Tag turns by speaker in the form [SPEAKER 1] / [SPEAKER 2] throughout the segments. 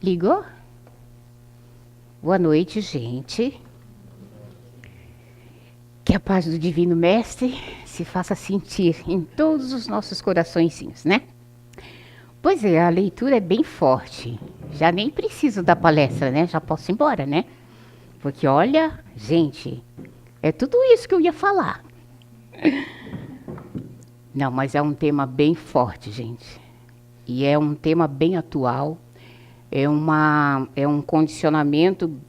[SPEAKER 1] Ligou? Boa noite, gente. Que a paz do Divino Mestre se faça sentir em todos os nossos coraçõezinhos, né? Pois é, a leitura é bem forte. Já nem preciso da palestra, né? Já posso ir embora, né? Porque olha, gente, é tudo isso que eu ia falar. Não, mas é um tema bem forte, gente. E é um tema bem atual. É um condicionamento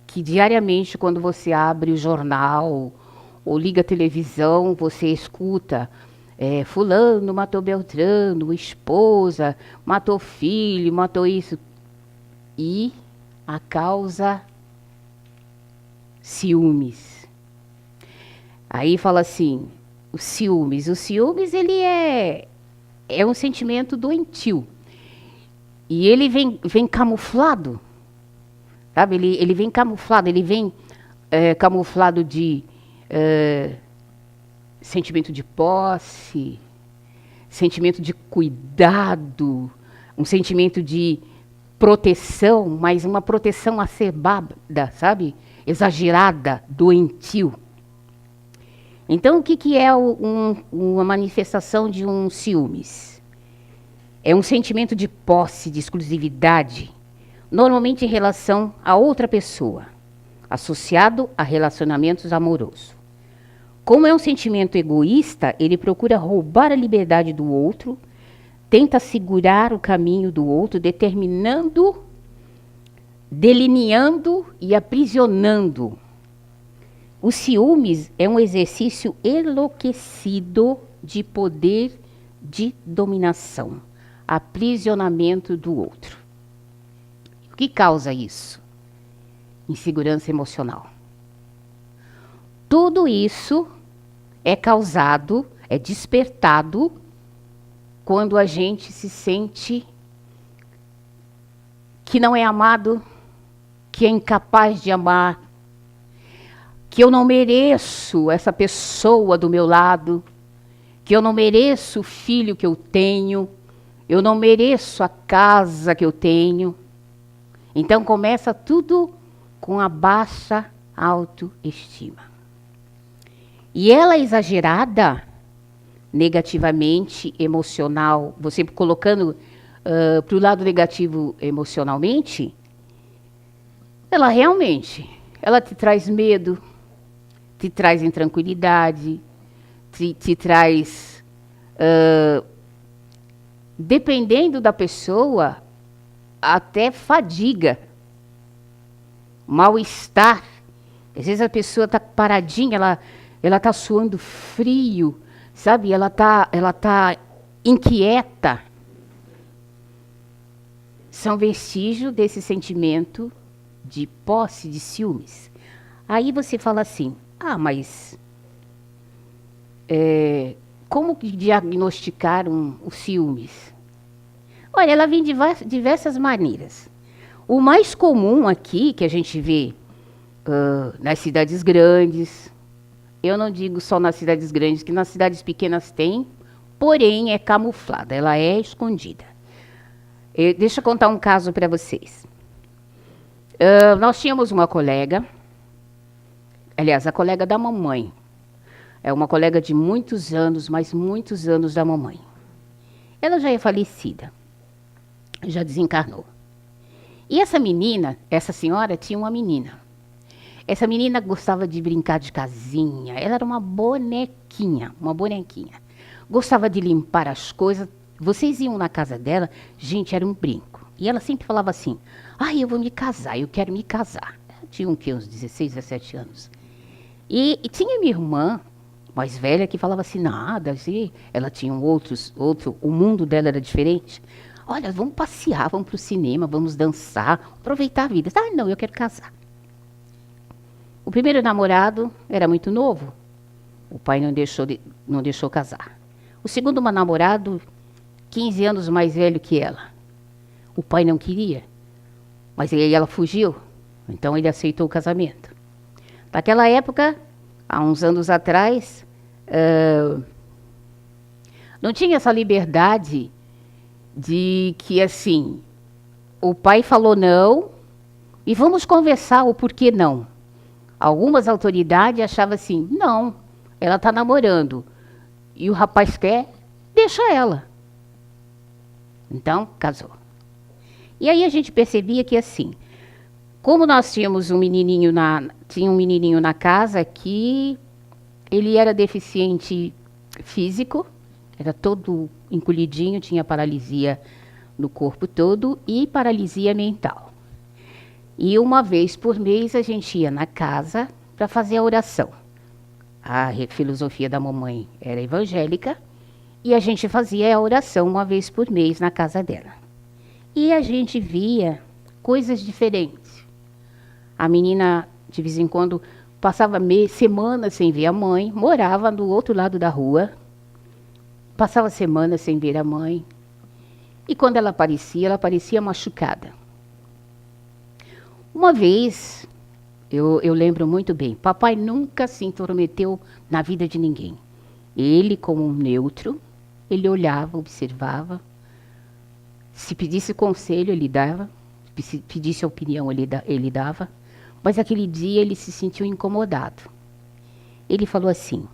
[SPEAKER 1] que diariamente, quando você abre o jornal ou liga a televisão, você escuta fulano matou Beltrano, esposa, matou filho, matou isso. E a causa ciúmes. Aí fala assim, o ciúmes ele é um sentimento doentio. E ele vem camuflado, sabe? Ele vem camuflado, camuflado de sentimento de posse, sentimento de cuidado, um sentimento de proteção, mas uma proteção acerbada, sabe? Exagerada, doentio. Então, o que é uma manifestação de um ciúmes? É um sentimento de posse, de exclusividade, normalmente em relação a outra pessoa, associado a relacionamentos amorosos. Como é um sentimento egoísta, ele procura roubar a liberdade do outro, tenta segurar o caminho do outro, determinando, delineando e aprisionando. O ciúmes é um exercício enlouquecido de poder de dominação, aprisionamento do outro. O que causa isso? Insegurança emocional. Tudo isso é causado, é despertado quando a gente se sente que não é amado, que é incapaz de amar, que eu não mereço essa pessoa do meu lado, que eu não mereço o filho que eu tenho, eu não mereço a casa que eu tenho. Então começa tudo com a baixa autoestima. E ela é exagerada negativamente, emocional, você colocando para o lado negativo emocionalmente, ela realmente, ela te traz medo, te traz intranquilidade, te traz, dependendo da pessoa, até fadiga, mal-estar. Às vezes a pessoa está paradinha, ela está suando frio, sabe? Ela tá inquieta. São vestígios desse sentimento de posse, de ciúmes. Aí você fala assim, mas como diagnosticar o ciúmes? Olha, ela vem de diversas maneiras. O mais comum aqui, que a gente vê nas cidades grandes, eu não digo só nas cidades grandes, que nas cidades pequenas tem, porém é camuflada, ela é escondida. Deixa eu contar um caso para vocês. Nós tínhamos uma colega, aliás, a colega da mamãe. É uma colega de muitos anos, mas muitos anos da mamãe. Ela já é falecida, já desencarnou. E essa senhora tinha uma menina. Essa menina gostava de brincar de casinha, ela era uma bonequinha. Gostava de limpar as coisas. Vocês iam na casa dela, gente, era um brinco. E ela sempre falava assim, eu vou me casar, eu quero me casar. Ela tinha uns 16, 17 anos. E tinha minha irmã, mais velha, que falava assim, nada, assim, ela tinha o mundo dela era diferente. Olha, vamos passear, vamos para o cinema, vamos dançar, aproveitar a vida. Não, eu quero casar. O primeiro namorado era muito novo. O pai não deixou casar. O segundo namorado, 15 anos mais velho que ela. O pai não queria. Mas aí ela fugiu. Então ele aceitou o casamento. Naquela época, há uns anos atrás, Não tinha essa liberdade de que, assim, o pai falou não e vamos conversar o porquê não. Algumas autoridades achavam assim, não, ela está namorando e o rapaz quer, deixa ela. Então, casou. E aí a gente percebia que, assim, como nós tínhamos tinha um menininho na casa que ele era deficiente físico, era todo encolhidinho, tinha paralisia no corpo todo e paralisia mental. E uma vez por mês a gente ia na casa para fazer a oração. A filosofia da mamãe era evangélica e a gente fazia a oração uma vez por mês na casa dela. E a gente via coisas diferentes. A menina, de vez em quando, passava semanas sem ver a mãe, morava do outro lado da rua, passava semanas sem ver a mãe. E quando ela aparecia machucada. Uma vez, eu lembro muito bem, papai nunca se intrometeu na vida de ninguém. Ele, como um neutro, ele olhava, observava. Se pedisse conselho, ele dava. Se pedisse opinião, ele dava. Mas aquele dia ele se sentiu incomodado. Ele falou assim,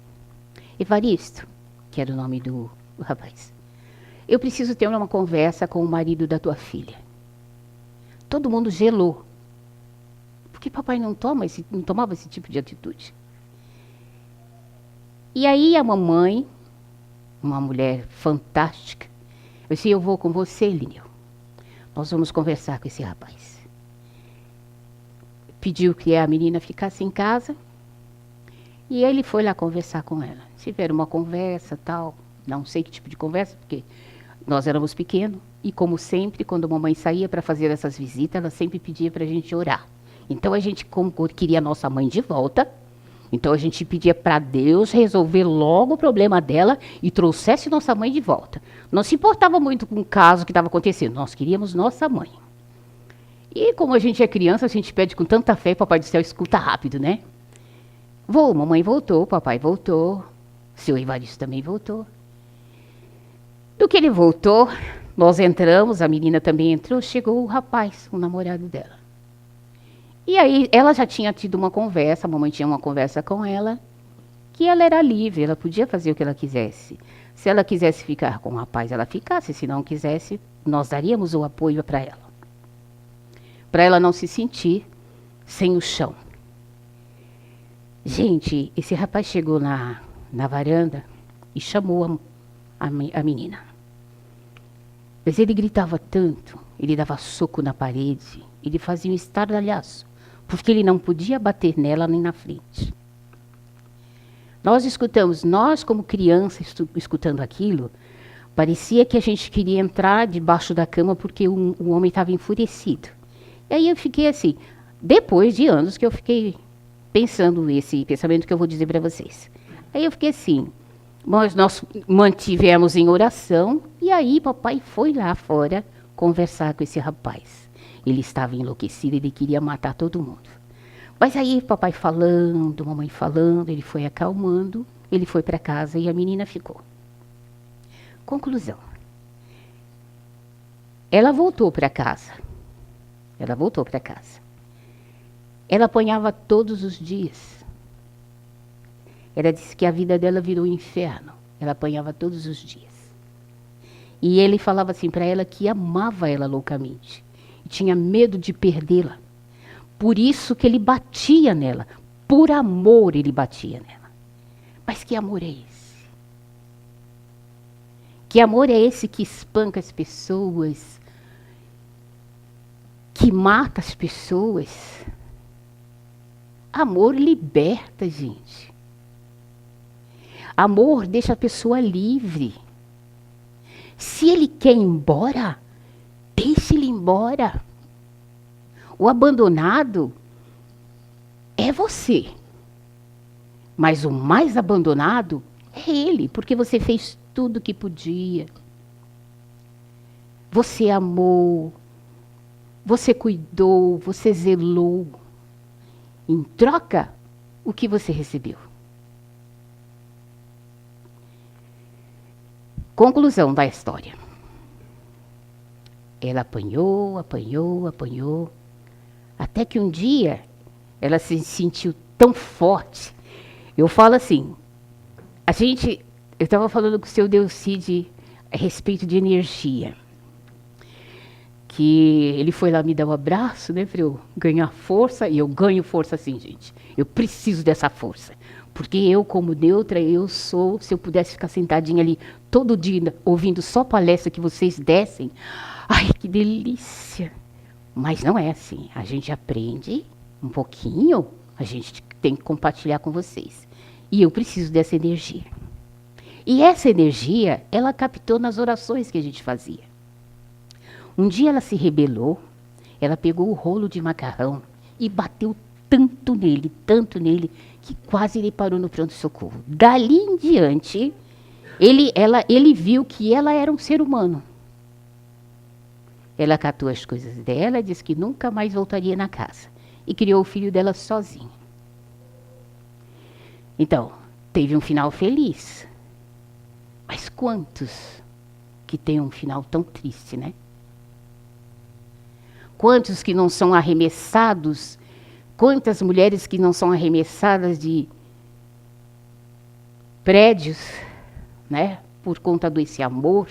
[SPEAKER 1] Evaristo, que era o nome do rapaz, eu preciso ter uma conversa com o marido da tua filha. Todo mundo gelou. Porque papai não tomava esse tipo de atitude. E aí a mamãe, uma mulher fantástica, eu disse, eu vou com você, Lineu. Nós vamos conversar com esse rapaz. Pediu que a menina ficasse em casa. E ele foi lá conversar com ela. Tiveram uma conversa, tal. Não sei que tipo de conversa, porque nós éramos pequenos. E como sempre, quando a mamãe saía para fazer essas visitas, ela sempre pedia para a gente orar. Então a gente, como queria a nossa mãe de volta, então a gente pedia para Deus resolver logo o problema dela e trouxesse nossa mãe de volta. Não se importava muito com o caso que estava acontecendo, nós queríamos nossa mãe. E como a gente é criança, a gente pede com tanta fé, Papai do Céu escuta rápido, né? Mamãe voltou, papai voltou, seu Evaristo também voltou. Do que ele voltou, nós entramos, a menina também entrou, chegou o rapaz, o namorado dela. E aí ela já tinha tido uma conversa, a mamãe tinha uma conversa com ela, que ela era livre, ela podia fazer o que ela quisesse. Se ela quisesse ficar com o rapaz, ela ficasse, se não quisesse, nós daríamos o apoio para ela. Para ela não se sentir sem o chão. Gente, esse rapaz chegou na varanda e chamou a menina. Mas ele gritava tanto, ele dava soco na parede, ele fazia um estardalhaço, porque ele não podia bater nela nem na frente. Nós escutamos, nós como crianças escutando aquilo, parecia que a gente queria entrar debaixo da cama porque o homem estava enfurecido. E aí eu fiquei assim, depois de anos que eu fiquei pensando esse pensamento que eu vou dizer para vocês. Aí eu fiquei assim, nós mantivemos em oração e aí papai foi lá fora conversar com esse rapaz. Ele estava enlouquecido, ele queria matar todo mundo. Mas aí papai falando, mamãe falando, ele foi acalmando, ele foi para casa e a menina ficou. Conclusão. Ela voltou para casa. Ela apanhava todos os dias. Ela disse que a vida dela virou um inferno. Ela apanhava todos os dias. E ele falava assim para ela que amava ela loucamente. E tinha medo de perdê-la. Por isso que ele batia nela. Por amor ele batia nela. Mas que amor é esse? Que amor é esse que espanca as pessoas? Que mata as pessoas? Amor liberta, gente. Amor deixa a pessoa livre. Se ele quer ir embora, deixe ele embora. O abandonado é você. Mas o mais abandonado é ele, porque você fez tudo o que podia. Você amou, você cuidou, você zelou. Em troca, o que você recebeu? Conclusão da história. Ela apanhou, apanhou, apanhou, até que um dia ela se sentiu tão forte. Eu falo assim, eu estava falando com o seu Delcide a respeito de energia. Que ele foi lá me dar um abraço, né, para eu ganhar força, e eu ganho força assim, gente. Eu preciso dessa força. Porque eu, como neutra, se eu pudesse ficar sentadinha ali todo dia, ouvindo só palestra que vocês dessem, ai, que delícia. Mas não é assim. A gente aprende um pouquinho, a gente tem que compartilhar com vocês. E eu preciso dessa energia. E essa energia, ela captou nas orações que a gente fazia. Um dia ela se rebelou, ela pegou o rolo de macarrão e bateu tanto nele, que quase ele parou no pronto-socorro. Dali em diante, ele viu que ela era um ser humano. Ela catou as coisas dela, disse que nunca mais voltaria na casa. E criou o filho dela sozinha. Então, teve um final feliz. Mas quantos que têm um final tão triste, né? Quantos que não são arremessados, quantas mulheres que não são arremessadas de prédios, né? Por conta desse amor,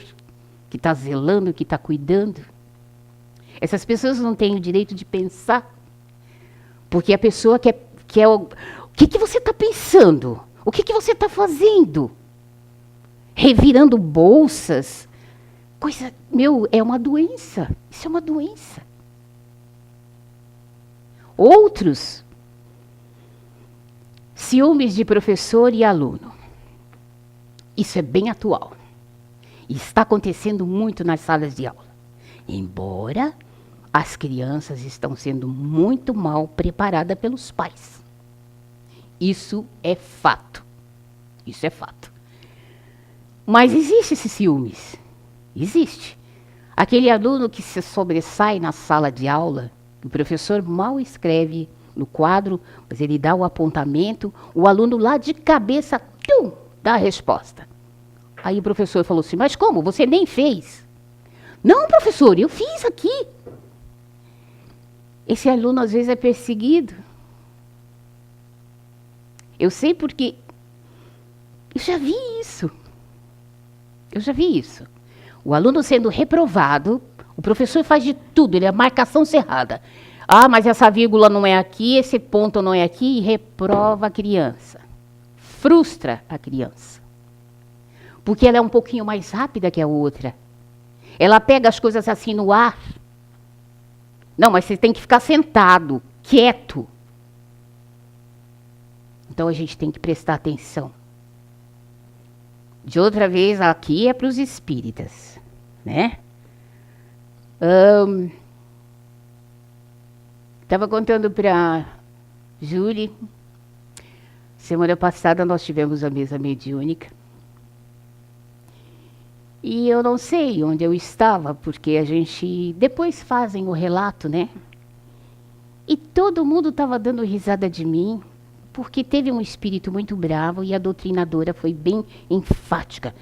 [SPEAKER 1] que está zelando, que está cuidando. Essas pessoas não têm o direito de pensar, porque a pessoa quer o que você está pensando? O que você está fazendo? Revirando bolsas? É uma doença. Isso é uma doença. Outros, ciúmes de professor e aluno. Isso é bem atual. E está acontecendo muito nas salas de aula. Embora as crianças estão sendo muito mal preparadas pelos pais. Isso é fato. Isso é fato. Mas existe esse ciúmes. Existe. Aquele aluno que se sobressai na sala de aula, o professor mal escreve no quadro, mas ele dá o apontamento, o aluno lá de cabeça, dá a resposta. Aí o professor falou assim, mas como? Você nem fez. Não, professor, eu fiz aqui. Esse aluno às vezes é perseguido. Eu sei porque eu já vi isso. O aluno sendo reprovado, o professor faz de tudo, ele é marcação cerrada. Ah, mas essa vírgula não é aqui, esse ponto não é aqui, e reprova a criança. Frustra a criança. Porque ela é um pouquinho mais rápida que a outra. Ela pega as coisas assim no ar. Não, mas você tem que ficar sentado, quieto. Então a gente tem que prestar atenção. De outra vez, aqui é para os espíritas, né? Estava contando para Júlia, semana passada nós tivemos a mesa mediúnica. E eu não sei onde eu estava, porque a gente depois fazem o relato, né? E todo mundo estava dando risada de mim, porque teve um espírito muito bravo e a doutrinadora foi bem enfática.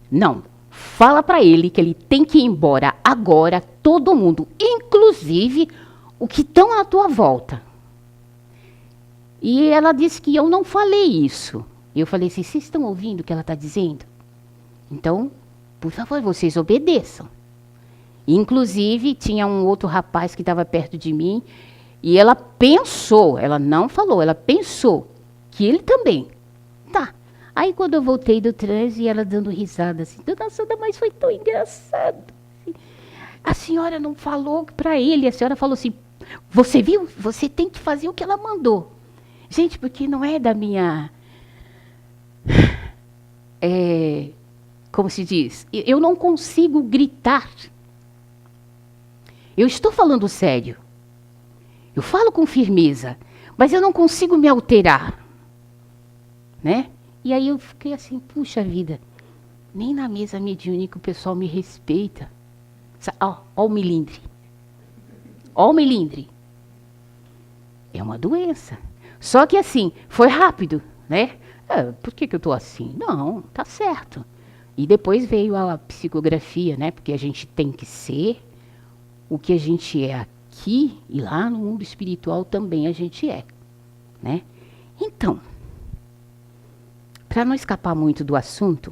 [SPEAKER 1] Não, fala para ele que ele tem que ir embora agora, todo mundo, inclusive o que estão à tua volta. E ela disse que eu não falei isso. Eu falei assim, vocês estão ouvindo o que ela está dizendo? Então, por favor, vocês obedeçam. Inclusive, tinha um outro rapaz que estava perto de mim, e ela pensou, ela não falou, ela pensou que ele também. Tá. Aí quando eu voltei do transe, ela dando risada assim, dona Sandra, mas foi tão engraçado. A senhora não falou para ele, a senhora falou assim, você viu? Você tem que fazer o que ela mandou. Gente, porque não é da minha... como se diz? Eu não consigo gritar. Eu estou falando sério. Eu falo com firmeza, mas eu não consigo me alterar. Né? E aí eu fiquei assim, puxa vida, nem na mesa mediúnica o pessoal me respeita. Ó o melindre. Ó o melindre. É uma doença. Só que assim, foi rápido, né? Por que eu estou assim? Não, tá certo. E depois veio a psicografia, né? Porque a gente tem que ser o que a gente é aqui e lá no mundo espiritual também a gente é, né? Então, para não escapar muito do assunto,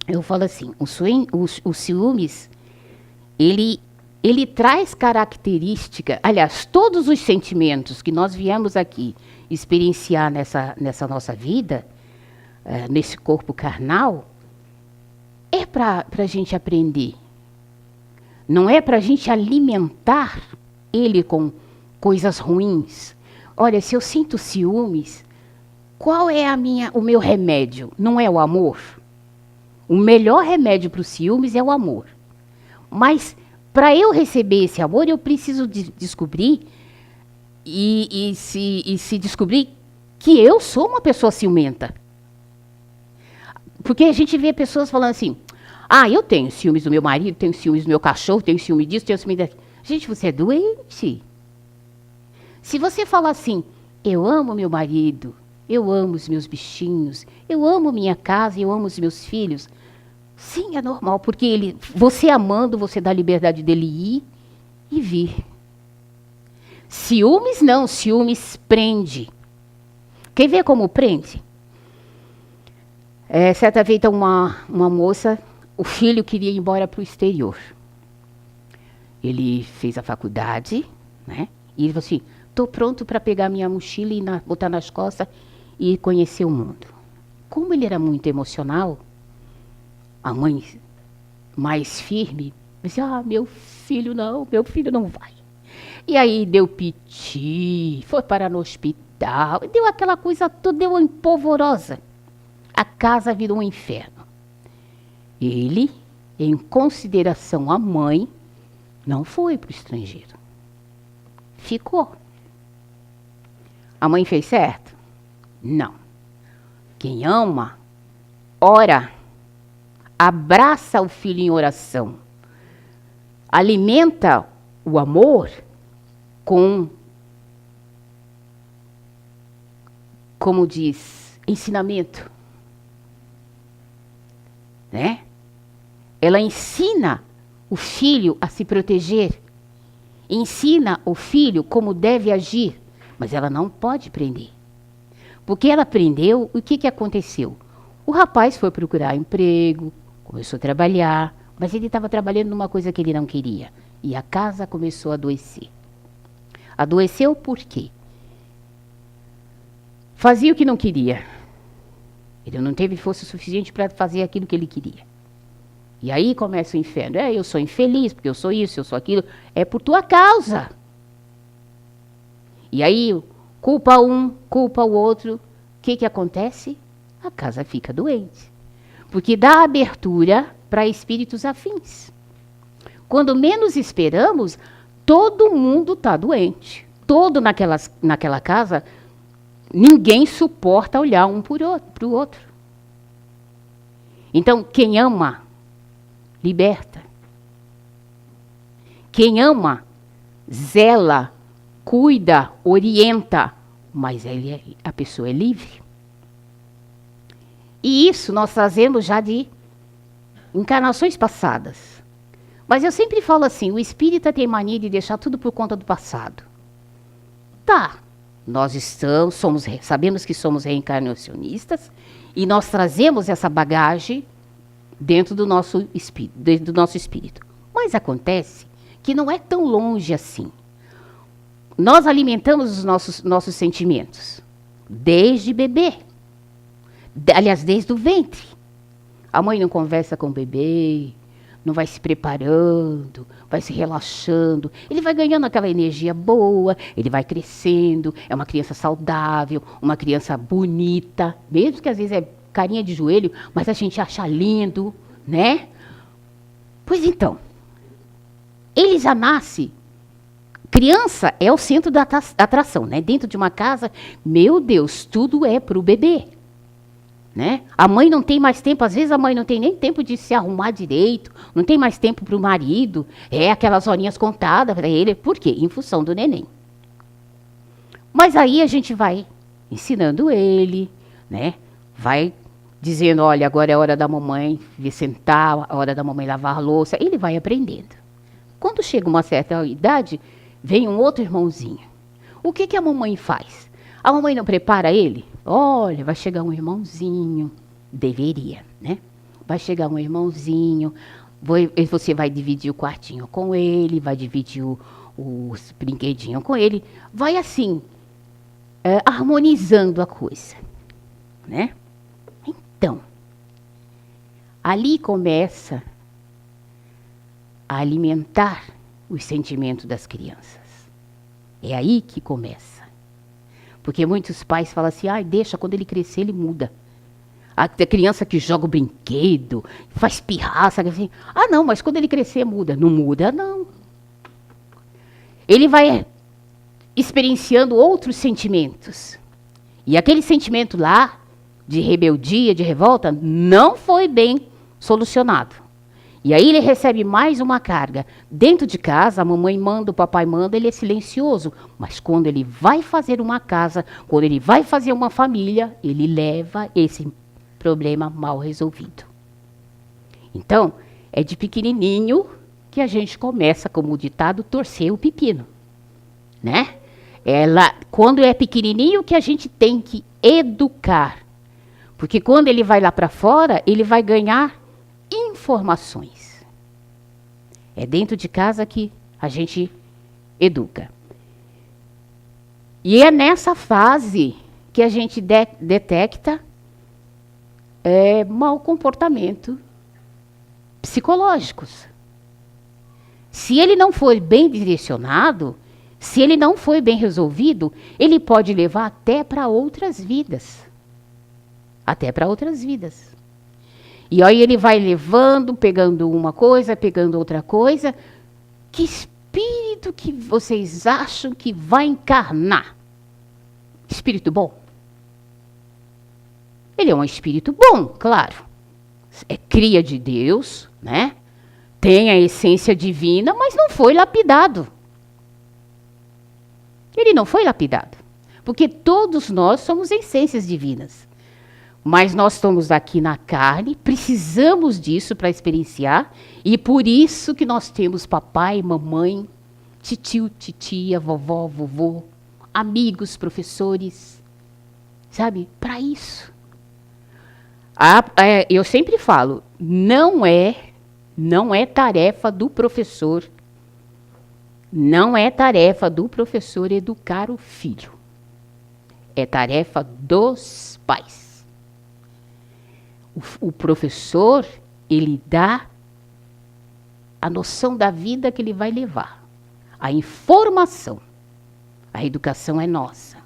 [SPEAKER 1] eu falo assim, o ciúmes, ele traz característica, aliás, todos os sentimentos que nós viemos aqui experienciar nessa nossa vida, nesse corpo carnal, é para a gente aprender. Não é para a gente alimentar ele com coisas ruins. Olha, se eu sinto ciúmes, qual é o meu remédio? Não é o amor? O melhor remédio para o ciúmes é o amor. Mas para eu receber esse amor, eu preciso descobrir e se descobrir que eu sou uma pessoa ciumenta. Porque a gente vê pessoas falando assim, eu tenho ciúmes do meu marido, tenho ciúmes do meu cachorro, tenho ciúme disso, tenho ciúme daquilo. Gente, você é doente. Se você falar assim, eu amo meu marido, eu amo os meus bichinhos, eu amo minha casa, eu amo os meus filhos. Sim, é normal, porque você amando, você dá a liberdade dele ir e vir. Ciúmes não, ciúmes prende. Quer ver como prende? Certa vez uma moça, o filho queria ir embora para o exterior. Ele fez a faculdade, né? E ele falou assim, estou pronto para pegar minha mochila e botar nas costas e conhecer o mundo. Como ele era muito emocional, a mãe mais firme, disse, meu filho não vai. E aí deu piti, foi parar no hospital, deu aquela coisa toda, deu uma empolvorosa. A casa virou um inferno. Ele, em consideração à mãe, não foi para o estrangeiro. Ficou. A mãe fez certo? Não. Quem ama, ora, abraça o filho em oração, alimenta o amor com, como diz, ensinamento. Né? Ela ensina o filho a se proteger, ensina o filho como deve agir, mas ela não pode prender. Porque ela prendeu, o que aconteceu? O rapaz foi procurar emprego, começou a trabalhar, mas ele estava trabalhando numa coisa que ele não queria. E a casa começou a adoecer. Adoeceu por quê? Fazia o que não queria. Ele não teve força suficiente para fazer aquilo que ele queria. E aí começa o inferno. Eu sou infeliz, porque eu sou isso, eu sou aquilo. É por tua causa. E aí, culpa um, culpa o outro. O que acontece? A casa fica doente. Porque dá abertura para espíritos afins. Quando menos esperamos, todo mundo está doente. Todo naquela casa, ninguém suporta olhar um para o outro. Então, quem ama, liberta. Quem ama, zela, cuida, orienta, mas a pessoa é livre. E isso nós trazemos já de encarnações passadas. Mas eu sempre falo assim, o espírita tem mania de deixar tudo por conta do passado. Tá, nós sabemos que somos reencarnacionistas e nós trazemos essa bagagem dentro do nosso espírito. Mas acontece que não é tão longe assim. Nós alimentamos os nossos sentimentos desde bebê. Aliás, desde o ventre. A mãe não conversa com o bebê, não vai se preparando, vai se relaxando. Ele vai ganhando aquela energia boa, ele vai crescendo, é uma criança saudável, uma criança bonita, mesmo que às vezes é carinha de joelho, mas a gente acha lindo, né? Pois então, ele já nasce. Criança é o centro da atração, né? Dentro de uma casa, meu Deus, tudo é para o bebê. Né? A mãe não tem mais tempo, às vezes a mãe não tem nem tempo de se arrumar direito, não tem mais tempo para o marido, aquelas horinhas contadas para ele. Por quê? Em função do neném. Mas aí a gente vai ensinando ele, né? Vai dizendo, olha, agora é a hora da mamãe vir sentar, a hora da mamãe lavar a louça. Ele vai aprendendo. Quando chega uma certa idade, vem um outro irmãozinho. O que que a mamãe faz? A mamãe não prepara ele? Olha, vai chegar um irmãozinho. Deveria, né? Vai chegar um irmãozinho, você vai dividir o quartinho com ele, vai dividir os brinquedinhos com ele. Vai assim, harmonizando a coisa, né? Então, ali começa a alimentar os sentimentos das crianças. É aí que começa. Porque muitos pais falam assim, deixa, quando ele crescer ele muda. A criança que joga o brinquedo, faz pirraça, assim, não, mas quando ele crescer muda. Não muda, não. Ele vai experienciando outros sentimentos. E aquele sentimento lá, de rebeldia, de revolta, não foi bem solucionado. E aí ele recebe mais uma carga. Dentro de casa, a mamãe manda, o papai manda, ele é silencioso. Mas quando ele vai fazer uma casa, quando ele vai fazer uma família, ele leva esse problema mal resolvido. Então, é de pequenininho que a gente começa, como o ditado, torcer o pepino, né? Quando é pequenininho que a gente tem que educar. Porque quando ele vai lá para fora, ele vai ganhar informações. É dentro de casa que a gente educa. E é nessa fase que a gente detecta mau comportamento psicológicos. Se ele não for bem direcionado, se ele não for bem resolvido, ele pode levar até para outras vidas. Até para outras vidas. E aí ele vai levando, pegando uma coisa, pegando outra coisa. Que espírito que vocês acham que vai encarnar? Espírito bom? Ele é um espírito bom, claro. É cria de Deus, né? Tem a essência divina, mas não foi lapidado. Ele não foi lapidado. Porque todos nós somos essências divinas. Mas nós estamos aqui na carne, precisamos disso para experienciar. E por isso que nós temos papai, mamãe, titio, titia, vovó, vovô, amigos, professores. Sabe? Para isso. Eu sempre falo, não é tarefa do professor, não é tarefa do professor educar o filho. É tarefa dos pais. O professor, ele dá a noção da vida que ele vai levar, a informação. A educação é nossa.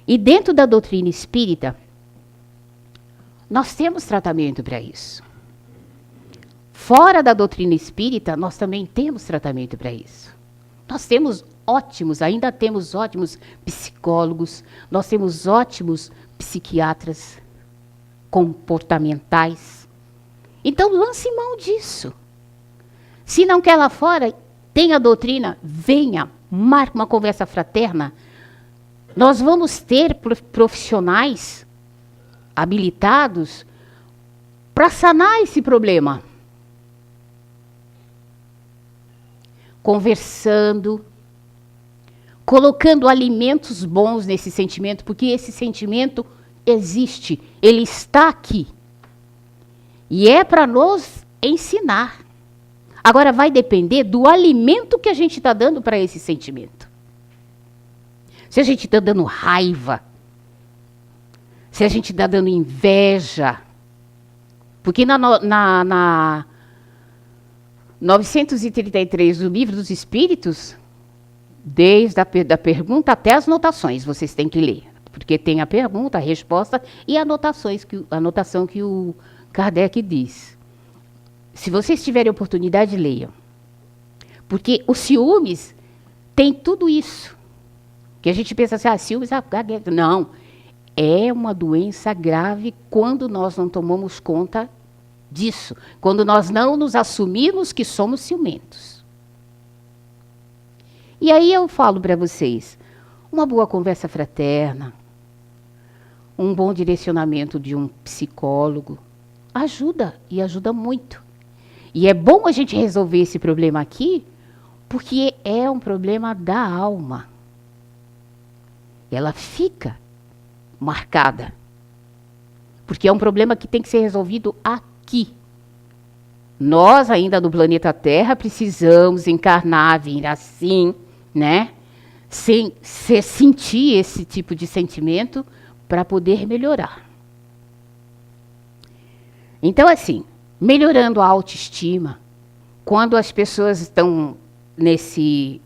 [SPEAKER 1] E dentro da doutrina espírita, nós temos tratamento para isso. Fora da doutrina espírita, nós também temos tratamento para isso. Nós temos ainda temos ótimos psicólogos, nós temos ótimos psiquiatras comportamentais. Então, lance mão disso. Se não quer lá fora, tem a doutrina, venha, marque uma conversa fraterna. Nós vamos ter profissionais habilitados para sanar esse problema. Conversando, colocando alimentos bons nesse sentimento, porque esse sentimento existe, ele está aqui. E é para nos ensinar. Agora vai depender do alimento que a gente está dando para esse sentimento. Se a gente está dando raiva, se a gente está dando inveja, porque na 933 do Livro dos Espíritos, desde da pergunta até as notações, vocês têm que ler. Porque tem a pergunta, a resposta e a anotação que o Kardec diz. Se vocês tiverem oportunidade, leiam. Porque os ciúmes tem tudo isso. Que a gente pensa assim, ciúmes, gagueira. Não. É uma doença grave quando nós não tomamos conta disso. Quando nós não nos assumimos que somos ciumentos. E aí eu falo para vocês, uma boa conversa fraterna, um bom direcionamento de um psicólogo. Ajuda, e ajuda muito. E é bom a gente resolver esse problema aqui, porque é um problema da alma. Ela fica marcada. Porque é um problema que tem que ser resolvido aqui. Nós, ainda no planeta Terra, precisamos encarnar, vir assim, né? Sem sentir esse tipo de sentimento para poder melhorar. Então, assim, melhorando a autoestima, quando as pessoas estão nesse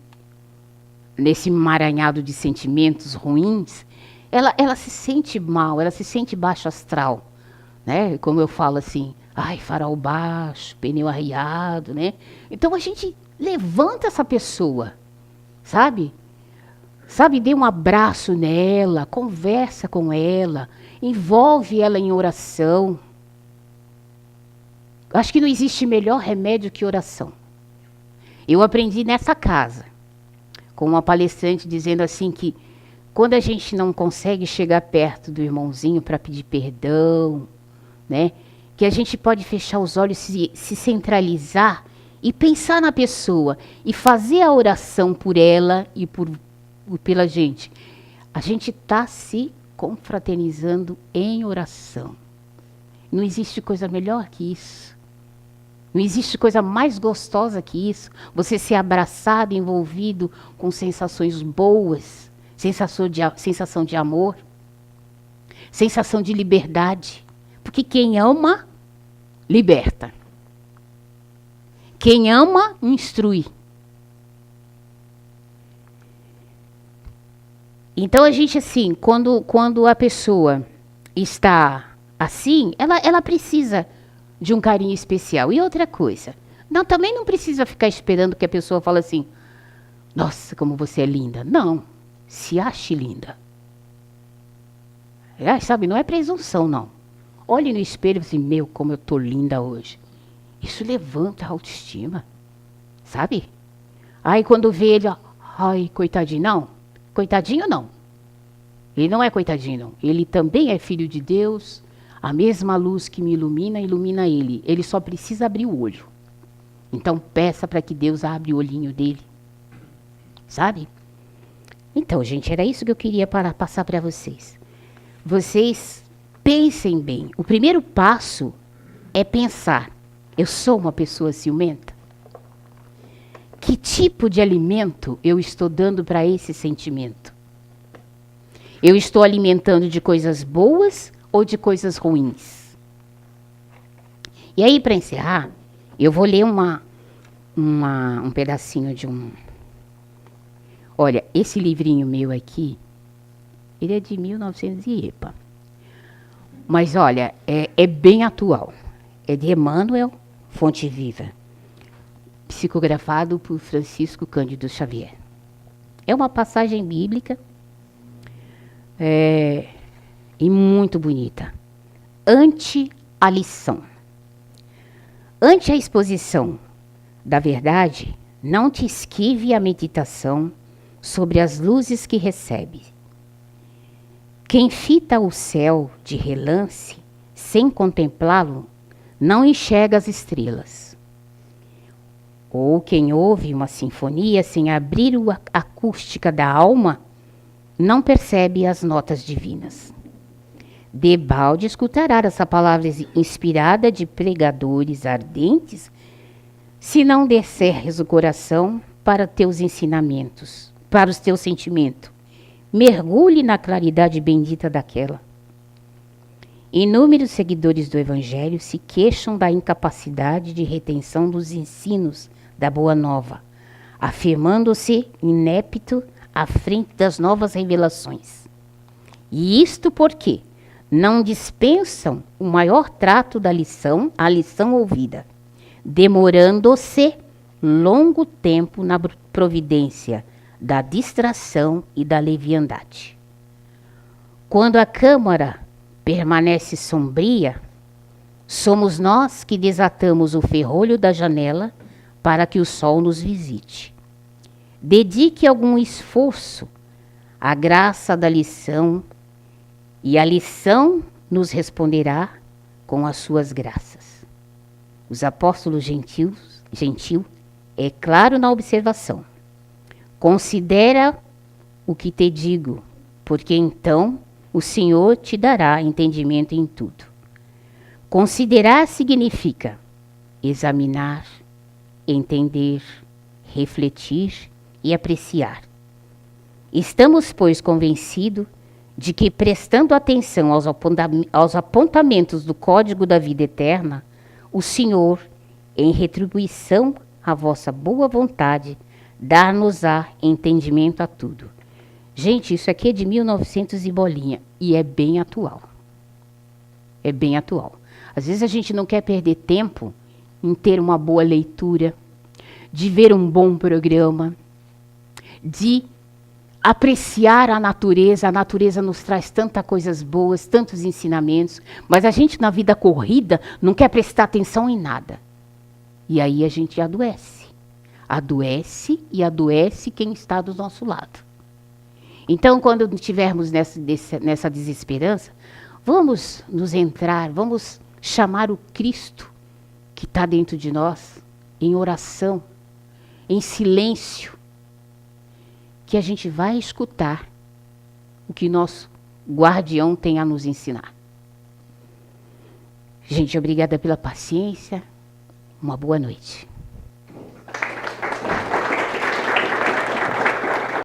[SPEAKER 1] emaranhado de sentimentos ruins, ela se sente mal, ela se sente baixo astral, né? Como eu falo assim, ai, farol baixo, pneu arriado, né? Então a gente levanta essa pessoa, sabe? Sabe, dê um abraço nela, conversa com ela, envolve ela em oração. Acho que não existe melhor remédio que oração. Eu aprendi nessa casa, com uma palestrante dizendo assim que quando a gente não consegue chegar perto do irmãozinho para pedir perdão, né, que a gente pode fechar os olhos, se centralizar e pensar na pessoa e fazer a oração por ela e pela gente. A gente está se confraternizando em oração. Não existe coisa melhor que isso. Não existe coisa mais gostosa que isso. Você ser abraçado, envolvido com sensações boas, sensação de amor, sensação de liberdade. Porque quem ama, liberta. Quem ama, instrui. Então a gente, assim, quando a pessoa está assim, ela precisa de um carinho especial. E outra coisa, também não precisa ficar esperando que a pessoa fale assim, nossa, como você é linda. Não, se ache linda. Sabe, não é presunção, não. Olhe no espelho e assim, meu, como eu tô linda hoje. Isso levanta a autoestima, sabe? Aí quando vê ele, ó, ai, coitadinho, não. Coitadinho não. Ele não é coitadinho, não. Ele também é filho de Deus. A mesma luz que me ilumina, ilumina ele. Ele só precisa abrir o olho. Então peça para que Deus abra o olhinho dele. Sabe? Então, gente, era isso que eu queria passar para vocês. Vocês pensem bem. O primeiro passo é pensar. Eu sou uma pessoa ciumenta? Que tipo de alimento eu estou dando para esse sentimento? Eu estou alimentando de coisas boas ou de coisas ruins? E aí, para encerrar, eu vou ler um pedacinho de um... Olha, esse livrinho meu aqui, ele é de 1900 e epa. Mas olha, é bem atual. É de Emmanuel, Fonte Viva. Psicografado por Francisco Cândido Xavier. É uma passagem bíblica e muito bonita. Ante a lição. Ante a exposição da verdade, não te esquive a meditação sobre as luzes que recebe. Quem fita o céu de relance, sem contemplá-lo, não enxerga as estrelas. Ou quem ouve uma sinfonia sem abrir a acústica da alma, não percebe as notas divinas. Debalde escutará essa palavra inspirada de pregadores ardentes, se não descerres o coração para teus ensinamentos, para os teus sentimentos. Mergulhe na claridade bendita daquela. Inúmeros seguidores do Evangelho se queixam da incapacidade de retenção dos ensinos da Boa Nova, afirmando-se inepto à frente das novas revelações. E isto porque não dispensam o maior trato da lição, a lição ouvida, demorando-se longo tempo na providência da distração e da leviandade. Quando a câmara permanece sombria, somos nós que desatamos o ferrolho da janela para que o sol nos visite. Dedique algum esforço à graça da lição e a lição nos responderá com as suas graças. Os apóstolos gentil é claro na observação. Considera o que te digo, porque então o Senhor te dará entendimento em tudo. Considerar significa examinar, entender, refletir e apreciar. Estamos, pois, convencidos de que, prestando atenção aos apontamentos do Código da Vida Eterna, o Senhor, em retribuição à vossa boa vontade, dar-nos-á entendimento a tudo. Gente, isso aqui é de 1900 e bolinha, e é bem atual. É bem atual. Às vezes a gente não quer perder tempo em ter uma boa leitura, de ver um bom programa, de apreciar a natureza nos traz tantas coisas boas, tantos ensinamentos, mas a gente na vida corrida não quer prestar atenção em nada. E aí a gente adoece. Adoece e adoece quem está do nosso lado. Então, quando estivermos nessa desesperança, vamos vamos chamar o Cristo que está dentro de nós, em oração, em silêncio, que a gente vai escutar o que nosso guardião tem a nos ensinar. Gente, obrigada pela paciência. Uma boa noite.